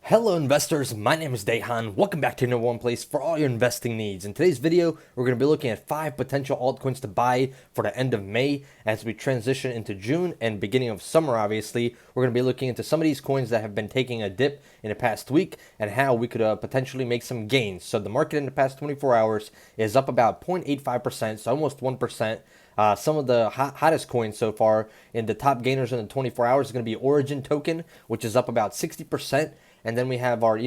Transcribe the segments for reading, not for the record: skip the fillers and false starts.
Hello investors, my name is Dehan. Welcome back to your number one place for all your investing needs. In today's video, we're going to be looking at 5 potential altcoins to buy for the end of May as we transition into June and beginning of summer. Obviously, we're going to be looking into some of these coins that have been taking a dip in the past week and how we could potentially make some gains. So the market in the past 24 hours is up about 0.85%, so almost 1%. Some of the hottest coins so far in the top gainers in the 24 hours is going to be Origin token, which is up about 60%. And then we have our,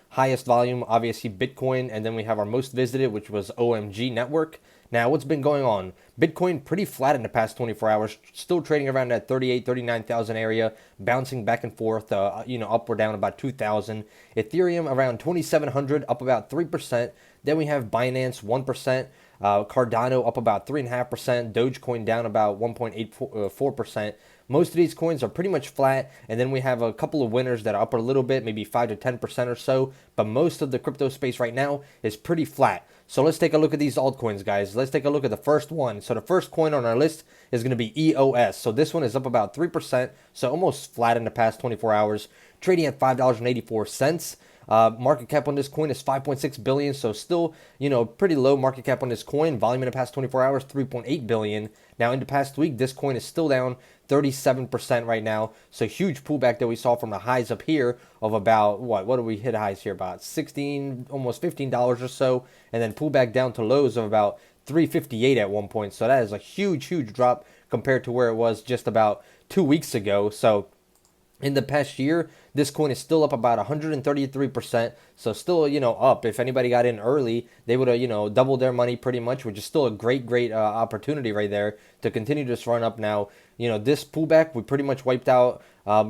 highest volume, obviously Bitcoin. And then we have our most visited, which was OMG network. Now, what's been going on? Bitcoin pretty flat in the past 24 hours, still trading around that 39,000 area, bouncing back and forth, up or down about 2,000. Ethereum around 2,700, up about 3%. Then we have Binance 1%. Cardano up about 3.5%. Dogecoin down about 1.84%. Most of these coins are pretty much flat, and then we have a couple of winners that are up a little bit, maybe 5 to 10% or so, but most of the crypto space right now is pretty flat. So let's take a look at these altcoins, guys. Let's take a look at the first one. So the first coin on our list is going to be EOS. So this one is up about 3%, so almost flat in the past 24 hours, trading at $5.84. Market cap on this coin is 5.6 billion, so still, pretty low market cap on this coin. Volume in the past 24 hours, 3.8 billion. Now, in the past week, this coin is still down 37% right now. So huge pullback that we saw from the highs up here of about, what do we hit highs here? About 16, almost $15 or so, and then pull back down to lows of about 358 at one point. So that is a huge drop compared to where it was just about 2 weeks ago. So in the past year, this coin is still up about 133%. So still, up. If anybody got in early, they would have, doubled their money pretty much, which is still a great opportunity right there to continue this run up. Now, this pullback, we pretty much wiped out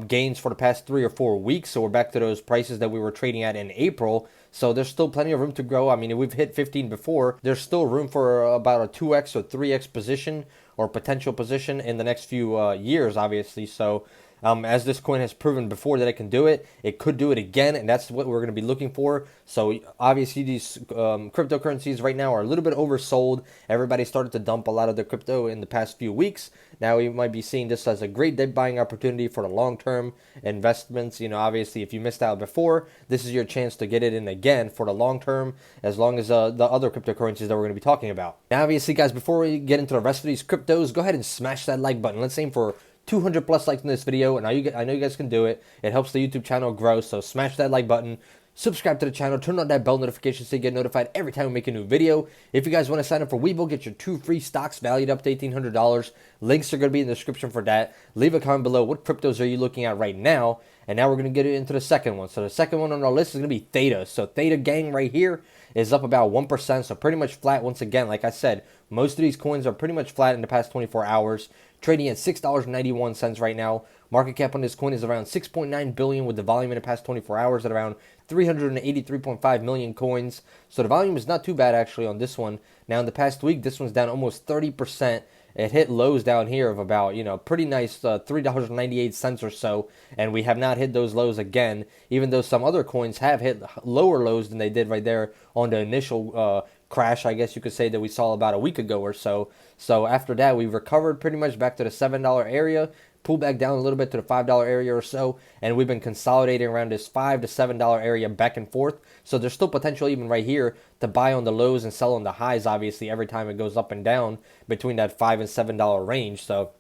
gains for the past 3 or 4 weeks. So we're back to those prices that we were trading at in April. So there's still plenty of room to grow. I mean, we've hit 15 before. There's still room for about a 2x or 3x position or potential position in the next few years, obviously. So as this coin has proven before that it can do it, it could do it again, and that's what we're going to be looking for. So obviously these cryptocurrencies right now are a little bit oversold. Everybody started to dump a lot of their crypto in the past few weeks. Now we might be seeing this as a great debt buying opportunity for the long-term investments. Obviously if you missed out before, this is your chance to get it in again for the long term, as long as the other cryptocurrencies that we're going to be talking about. Now, obviously, guys, before we get into the rest of these cryptos, go ahead and smash that like button. Let's aim for 200 plus likes in this video, and I know you guys can do it. It helps the YouTube channel grow, so smash that like button, subscribe to the channel, turn on that bell notification so you get notified every time we make a new video. If you guys want to sign up for Webull, get your 2 free stocks valued up to $1,800. Links are going to be in the description for that. Leave a comment below. What cryptos are you looking at right now? And now we're going to get into the second one. So the second one on our list is going to be Theta. So Theta gang right here is up about 1%, so pretty much flat once again. Like I said, most of these coins are pretty much flat in the past 24 hours, trading at $6.91 right now. Market cap on this coin is around 6.9 billion, with the volume in the past 24 hours at around 383.5 million coins. So the volume is not too bad actually on this one. Now in the past week, this one's down almost 30%. It hit lows down here of about, pretty nice $3.98 or so, and we have not hit those lows again, even though some other coins have hit lower lows than they did right there on the initial crash, I guess you could say, that we saw about a week ago or so. So after that, we recovered pretty much back to the $7 area, pulled back down a little bit to the $5 area or so, and we've been consolidating around this $5 to $7 area back and forth. So there's still potential even right here to buy on the lows and sell on the highs, obviously, every time it goes up and down between that $5 and $7 range. So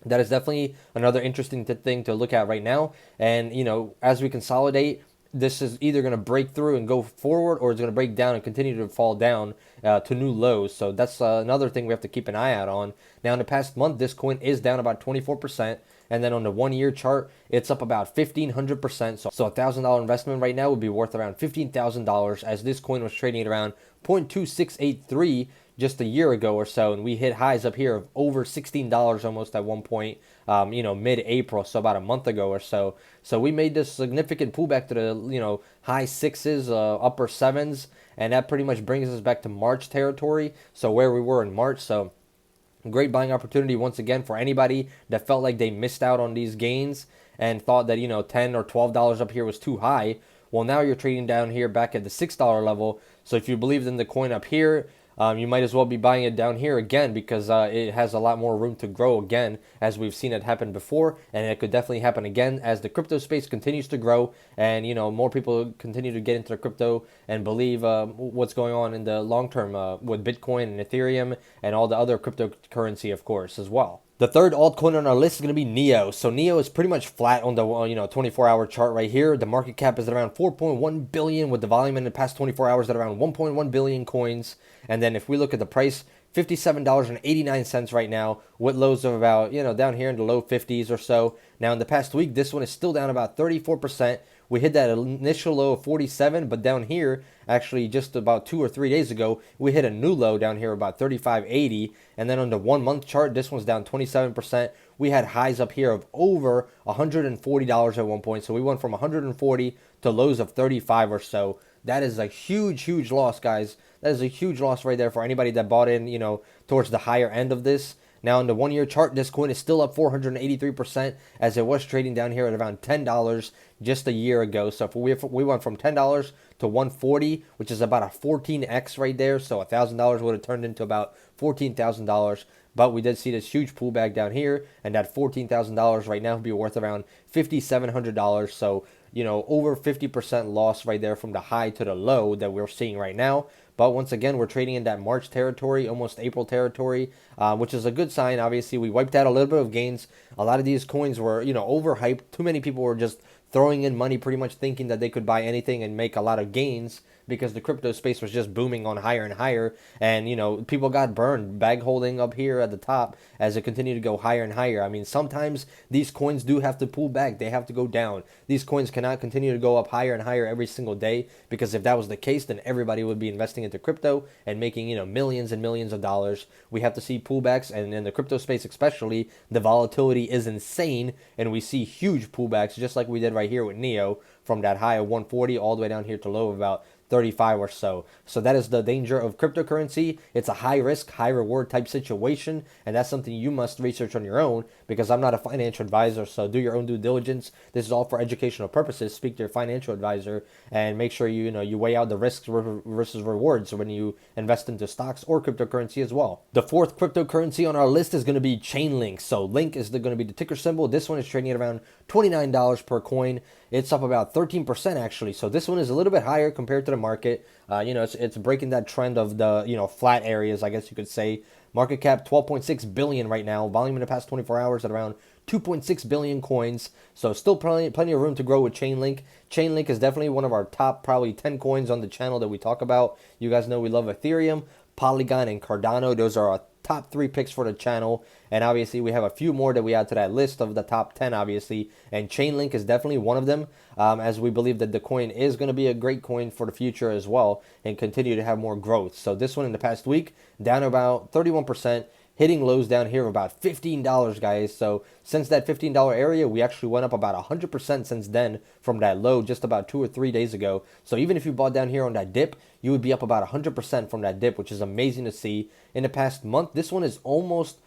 that is definitely another interesting thing to look at right now. And, as we consolidate, this is either going to break through and go forward, or it's going to break down and continue to fall down to new lows. So that's another thing we have to keep an eye out on. Now, in the past month, this coin is down about 24%. And then on the 1 year chart, it's up about 1,500%. So a $1,000 investment right now would be worth around $15,000, as this coin was trading at around 0.2683 just a year ago or so, and we hit highs up here of over $16 almost at one point, mid-April, so about a month ago or so. So we made this significant pullback to the, high sixes, upper sevens, and that pretty much brings us back to March territory, so where we were in March. So great buying opportunity once again for anybody that felt like they missed out on these gains and thought that, $10 or $12 up here was too high. Well, now you're trading down here back at the $6 level. So if you believed in the coin up here, you might as well be buying it down here again because it has a lot more room to grow again, as we've seen it happen before, and it could definitely happen again as the crypto space continues to grow and more people continue to get into the crypto and believe what's going on in the long term with Bitcoin and Ethereum and all the other cryptocurrency, of course, as well. The third altcoin on our list is going to be NEO. So NEO is pretty much flat on the 24-hour chart right here. The market cap is at around 4.1 billion with the volume in the past 24 hours at around 1.1 billion coins. And then if we look at the price, $57.89 right now with lows of about, down here in the low 50s or so. Now in the past week, this one is still down about 34%. We hit that initial low of 47, but down here, actually just about 2 or 3 days ago, we hit a new low down here about 35.80. And then on the 1 month chart, this one's down 27%. We had highs up here of over $140 at one point. So we went from 140 to lows of 35 or so. That is a huge, huge loss, guys. That is a huge loss right there for anybody that bought in, towards the higher end of this. Now, in the 1 year chart, this coin is still up 483% as it was trading down here at around $10 just a year ago. So if we went from $10 to 140, which is about a 14x right there. So $1,000 would have turned into about $14,000. But we did see this huge pullback down here, and that $14,000 right now would be worth around $5,700. So, over 50% loss right there from the high to the low that we're seeing right now. But once again, we're trading in that March territory, almost April territory, which is a good sign. Obviously, we wiped out a little bit of gains. A lot of these coins were, overhyped. Too many people were just throwing in money pretty much thinking that they could buy anything and make a lot of gains because the crypto space was just booming on higher and higher. And, people got burned, bag holding up here at the top as it continued to go higher and higher. I mean, sometimes these coins do have to pull back. They have to go down. These coins cannot continue to go up higher and higher every single day, because if that was the case, then everybody would be investing into crypto and making, millions and millions of dollars. We have to see pullbacks, and in the crypto space especially, the volatility is insane, and we see huge pullbacks just like we did right here with NEO from that high of 140 all the way down here to low of about 35 or so. So that is the danger of cryptocurrency. It's a high risk, high reward type situation, and that's something you must research on your own, because I'm not a financial advisor. So do your own due diligence. This is all for educational purposes. Speak to your financial advisor and make sure you weigh out the risks versus rewards when you invest into stocks or cryptocurrency as well. The fourth cryptocurrency on our list is going to be Chainlink. So Link is going to be the ticker symbol. This one is trading at around $29 per coin. It's up about 13% actually. So this one is a little bit higher compared to the market. It's breaking that trend of the flat areas, I guess you could say. Market cap 12.6 billion right now. Volume in the past 24 hours at around 2.6 billion coins. So still plenty of room to grow with Chainlink. Chainlink is definitely one of our top probably 10 coins on the channel that we talk about. You guys know we love Ethereum, Polygon, and Cardano. Those are our top 3 picks for the channel, and obviously we have a few more that we add to that list of the top 10 obviously, and Chainlink is definitely one of them, as we believe that the coin is going to be a great coin for the future as well and continue to have more growth. So this one in the past week down about 31%, hitting lows down here of about $15, guys. So since that $15 area, we actually went up about 100% since then from that low just about 2 or 3 days ago. So even if you bought down here on that dip, you would be up about 100% from that dip, which is amazing to see. In the past month, this one is almost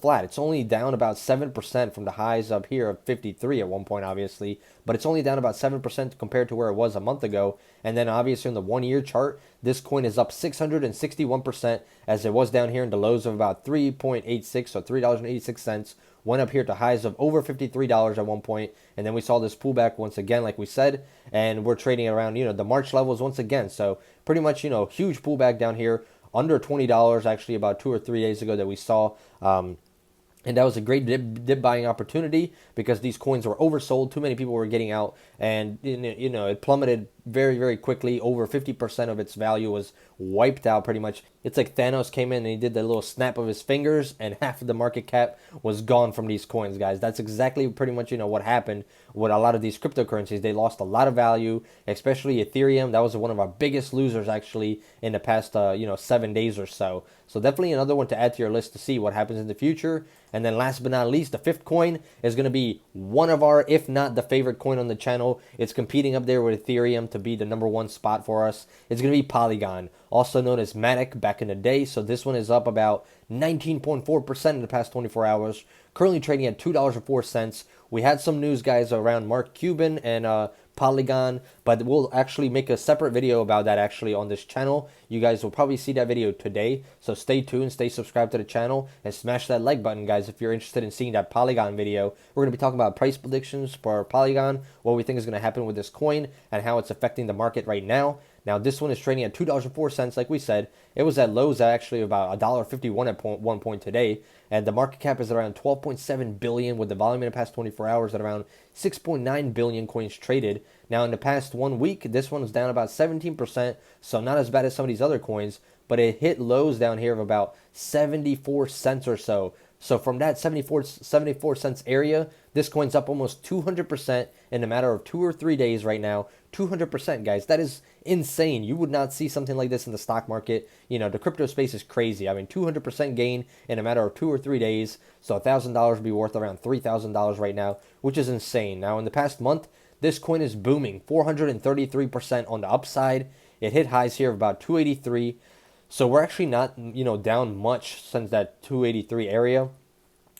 flat. It's only down about 7% from the highs up here of 53 at one point, obviously, but it's only down about 7% compared to where it was a month ago. And then obviously on the 1 year chart, this coin is up 661% as it was down here in the lows of about 3.86 or $3.86, went up here to highs of over $53 at one point, and then we saw this pullback once again, like we said, and we're trading around the March levels once again. So pretty much huge pullback down here, under $20 actually about 2 or 3 days ago that we saw. And that was a great dip buying opportunity because these coins were oversold. Too many people were getting out, and it plummeted very, very quickly. Over 50% of its value was wiped out pretty much. It's like Thanos came in and he did the little snap of his fingers, and half of the market cap was gone from these coins, guys. That's exactly pretty much what happened with a lot of these cryptocurrencies. They lost a lot of value, especially Ethereum. That was one of our biggest losers actually in the past 7 days or so. So definitely another one to add to your list to see what happens in the future. And then last but not least, the fifth coin is going to be one of our, if not the favorite coin on the channel. It's competing up there with Ethereum to be the #1 spot for us. It's going to be Polygon, also known as matic back in the day. So this one is up about 19.4% in the past 24 hours. Currently trading at $2.04. We had some news, guys, around Mark Cuban and Polygon, but we'll actually make a separate video about that actually on this channel. You guys will probably see that video today, so stay tuned, stay subscribed to the channel, and smash that like button, guys, if you're interested in seeing that Polygon video. We're going to be talking about price predictions for Polygon, what we think is going to happen with this coin, and how it's affecting the market right now. Now, this one is trading at $2.04, like we said. It was at lows at actually about $1.51 at one point today, and the market cap is around 12.7 billion, with the volume in the past 24 hours at around 6.9 billion coins traded. Now, in the past 1 week, this one is down about 17%, so not as bad as some of these other coins, but it hit lows down here of about 74 cents or so. So from that 74 cents area, this coin's up almost 200% in a matter of 2 or 3 days right now. 200%, guys. That is insane. You would not see something like this in the stock market. You know, the crypto space is crazy. I mean, 200% gain in a matter of 2 or 3 days. So $1,000 would be worth around $3,000 right now, which is insane. Now, in the past month, this coin is booming. 433% on the upside. It hit highs here of about 283. So we're actually not, down much since that 283 area.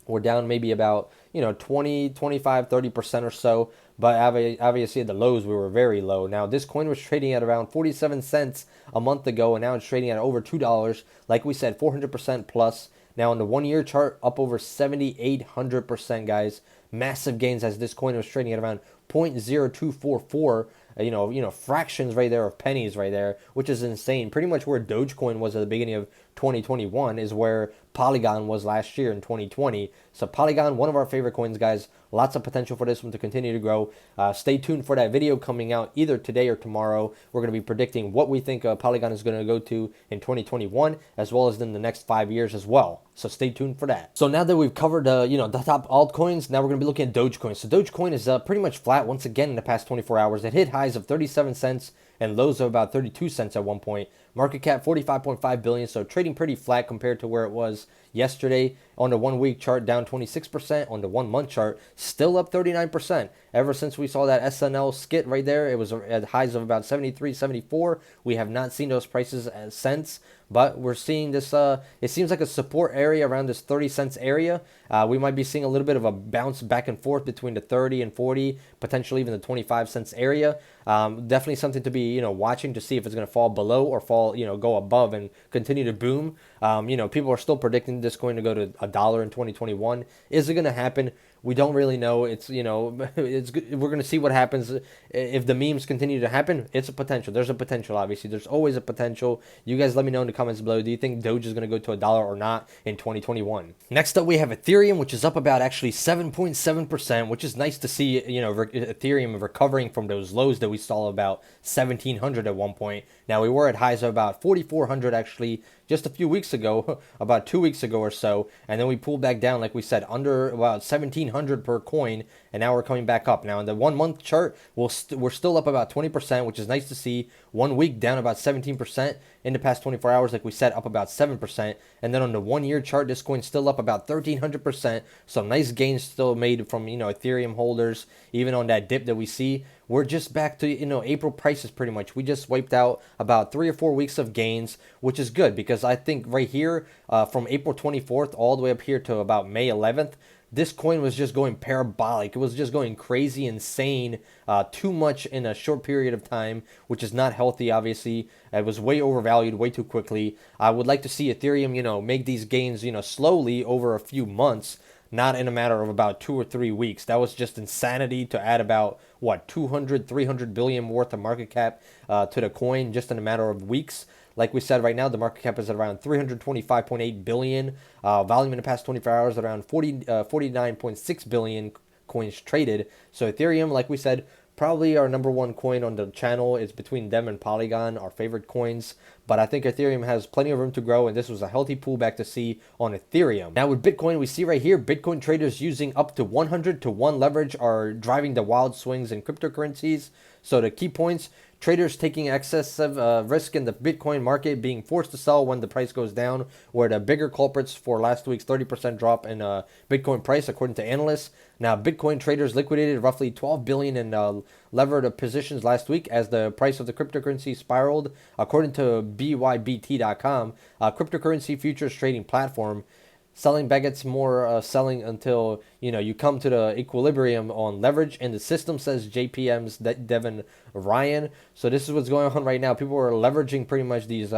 We're down maybe about, 20, 25, 30% or so. But obviously at the lows, we were very low. Now, this coin was trading at around 47 cents a month ago, and now it's trading at over $2. Like we said, 400% plus. Now, on the 1 year chart, up over 7,800%, guys. Massive gains as this coin was trading at around 0.0244. Fractions right there of pennies right there, which is insane. Pretty much where Dogecoin was at the beginning of 2021 is where Polygon was last year in 2020. So Polygon, one of our favorite coins, guys. Lots of potential for this one to continue to grow. Stay tuned for that video coming out either today or tomorrow. We're going to be predicting what we think Polygon is going to go to in 2021, as well as in the next 5 years as well. So stay tuned for that. So now that we've covered, the top altcoins, now we're going to be looking at Dogecoin. So Dogecoin is pretty much flat once again in the past 24 hours. It hit highs of 37 cents and lows of about 32 cents at one point. Market cap 45.5 billion, so trading pretty flat compared to where it was yesterday. On the 1 week chart, down 26%. On the 1 month chart, still up 39%. Ever since we saw that SNL skit right there, it was at highs of about 73, 74. We have not seen those prices since, but we're seeing this, it seems like a support area around this 30 cents area. We might be seeing a little bit of a bounce back and forth between the 30 and 40, potentially even the 25 cents area. Definitely something to be, watching to see if it's going to fall below or fall, go above and continue to boom. People are still predicting this going to go to $1 in 2021. Is it going to happen? We don't really know. It's, it's good. We're going to see what happens. If the memes continue to happen, it's a potential. There's a potential, obviously. There's always a potential. You guys let me know in the comments below. Do you think Doge is going to go to $1 or not in 2021? Next up, we have Ethereum, which is up about actually 7.7%, which is nice to see, Ethereum recovering from those lows that we saw about 1,700 at one point. Now, we were at highs of about 4,400 actually just a few weeks ago, about 2 weeks ago or so, and then we pulled back down, like we said, under about 1,700 per coin, and now we're coming back up. Now, in the 1 month chart, we're still up about 20%, which is nice to see. 1 week down about 17%. In the past 24 hours, like we said, up about 7%. And then on the 1 year chart, this coin's still up about 1,300%. So nice gains still made from, Ethereum holders, even on that dip that we see. We're just back to, April prices pretty much. We just wiped out about 3 or 4 weeks of gains, which is good because I think right here from April 24th all the way up here to about May 11th, this coin was just going parabolic. It was just going crazy, insane, too much in a short period of time, which is not healthy, obviously. It was way overvalued way too quickly. I would like to see Ethereum, make these gains, slowly over a few months, not in a matter of about 2 or 3 weeks. That was just insanity to add about, 200, 300 billion worth of market cap to the coin just in a matter of weeks. Like we said, right now, the market cap is at around 325.8 billion. Volume in the past 24 hours, around 49.6 billion coins traded. So Ethereum, like we said, probably our number one coin on the channel. It's between them and Polygon, our favorite coins. But I think Ethereum has plenty of room to grow, and this was a healthy pullback to see on Ethereum. Now with Bitcoin, we see right here, Bitcoin traders using up to 100 to 1 leverage are driving the wild swings in cryptocurrencies. So the key points: traders taking excessive risk in the Bitcoin market, being forced to sell when the price goes down, were the bigger culprits for last week's 30% drop in Bitcoin price, according to analysts. Now, Bitcoin traders liquidated roughly 12 billion in levered positions last week as the price of the cryptocurrency spiraled, according to BYBT.com, a cryptocurrency futures trading platform. selling back gets more selling until you come to the equilibrium on leverage, and the system says JPM's Devin Ryan. So this is what's going on right now. People are leveraging pretty much these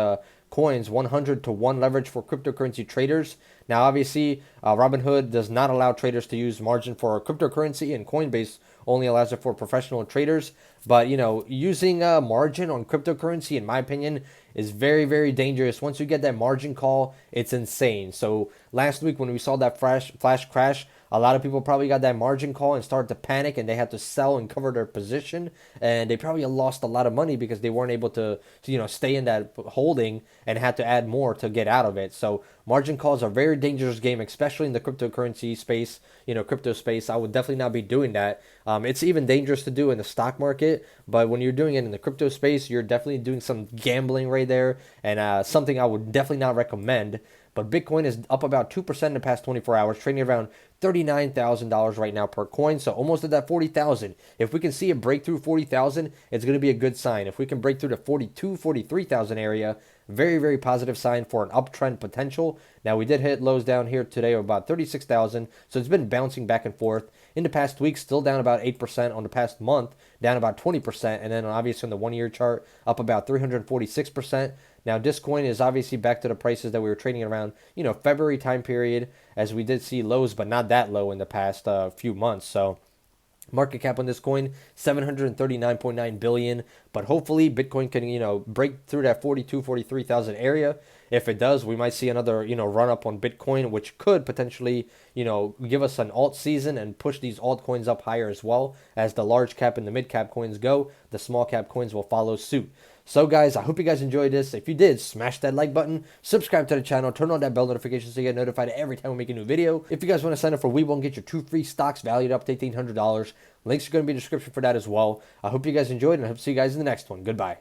coins 100 to 1 leverage for cryptocurrency traders. Now obviously Robinhood does not allow traders to use margin for cryptocurrency, and Coinbase only allows it for professional traders. But using margin on cryptocurrency, in my opinion, is very, very dangerous. Once you get that margin call, it's insane. So last week when we saw that flash crash, a lot of people probably got that margin call and started to panic, and they had to sell and cover their position, and they probably lost a lot of money because they weren't able to stay in that holding and had to add more to get out of it. So margin calls are a very dangerous game, especially in the cryptocurrency space, crypto space. I would definitely not be doing that. It's even dangerous to do in the stock market, but when you're doing it in the crypto space, you're definitely doing some gambling right there, and something I would definitely not recommend. But Bitcoin is up about 2% in the past 24 hours, trading around $39,000 right now per coin. So almost at that 40,000. If we can see a breakthrough 40,000, it's going to be a good sign. If we can break through the 42, 43,000 area, very, very positive sign for an uptrend potential. Now, we did hit lows down here today of about 36,000. So it's been bouncing back and forth. In the past week, still down about 8%. On the past month, down about 20%. And then obviously on the 1 year chart, up about 346%. Now, this coin is obviously back to the prices that we were trading around, February time period, as we did see lows, but not that low in the past few months. So market cap on this coin, 739.9 billion. But hopefully Bitcoin can, break through that 42, 43,000 area. If it does, we might see another, run up on Bitcoin, which could potentially, give us an alt season and push these altcoins up higher as well. As the large cap and the mid cap coins go, the small cap coins will follow suit. So guys, I hope you guys enjoyed this. If you did, smash that like button, subscribe to the channel, turn on that bell notification so you get notified every time we make a new video. If you guys want to sign up for We Won't Get your 2 free stocks valued up to $1,800, links are going to be in the description for that as well. I hope you guys enjoyed, and I hope to see you guys in the next one. Goodbye.